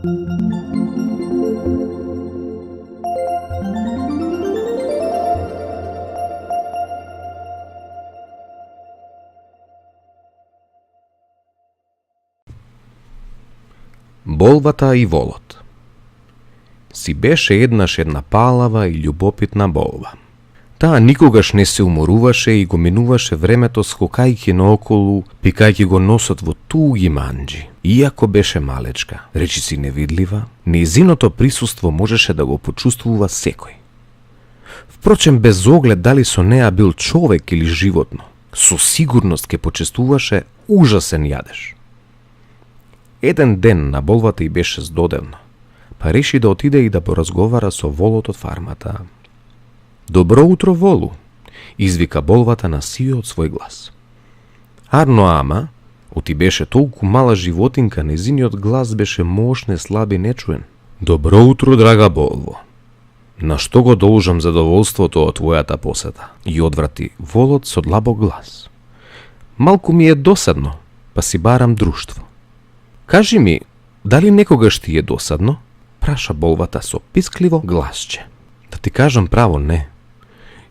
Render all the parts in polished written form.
Болвата и волот. Си беше еднаш една палава и љубопитна болва. Таа никогаш не се уморуваше и го минуваше времето скокајќи наоколу, пикајќи го носот во туги манџи. Иако беше малечка, речиси невидлива, нејзиното присуство можеше да го почувствува секој. Впрочем, без оглед дали со неа бил човек или животно, со сигурност ке почувствуваше ужасен јадеж. Еден ден на болвата и беше здодевно, па реши да отиде и да поразговара со волот од фармата. Добро утро, волу, извика болвата на сиот свој глас. Арно ама, оти беше толку мала животинка, незиниот глас беше мощен, слаб и нечуен. Добро утро, драга болво. На што го должам задоволството од твојата посета? И одврати волот со длабок глас. Малку ми е досадно, па си барам друштво. Кажи ми, дали некогаш ти е досадно? Праша болвата со пискливо гласче. Да ти кажам право, не.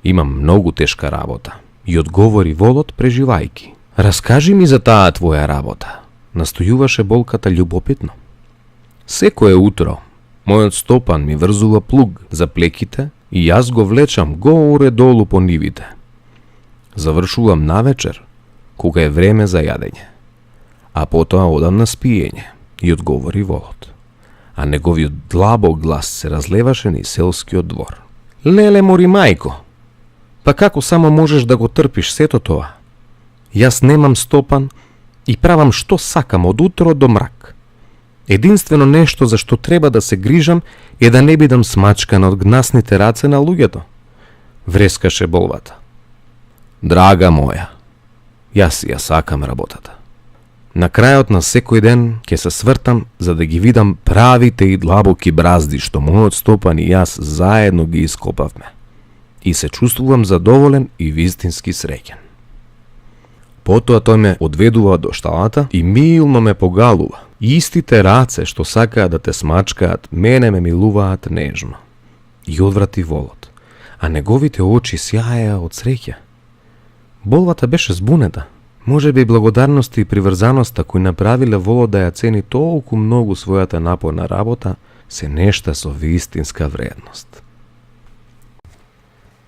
Имам многу тешка работа. И одговори волот преживајки. Раскажи ми за таа твоја работа. Настојуваше болката љубопитно. Секое утро, мојот стопан ми врзува плуг за плеките и јас го влечам горе долу по нивите. Завршувам навечер, кога е време за јадење. А потоа одам на спиење, и одговори волот. А неговиот длабок глас се разлеваше низ селскиот двор. Леле мори мајко, па како само можеш да го трпиш сето тоа? Јас немам стопан и правам што сакам од утро до мрак. Единствено нешто за што треба да се грижам е да не бидам смачкан од гнасните раце на луѓето. Врескаше болвата. Драга моја, јас ја сакам работата. На крајот на секој ден ќе се свртам за да ги видам правите и длабоки бразди што мојот стопан и јас заедно ги ископавме. И се чувствувам задоволен и вистински среќен. Потоа тој ме одведува до шталата и милно ме погалува. Истите раце што сакаат да те смачкаат, мене ме милуваат нежно. И одврати волот, а неговите очи сјаеа од среќа. Болвата беше збунета. Може би благодарноста и приврзаноста кои направиле волот да ја цени толку многу својата напорна работа се нешта со вистинска вредност.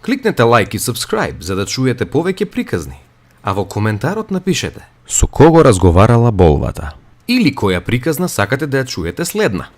Кликнете лайк и subscribe за да чуете повеќе приказни, а во коментарот напишете со кого разговарала болвата или која приказна сакате да ја чуете следна.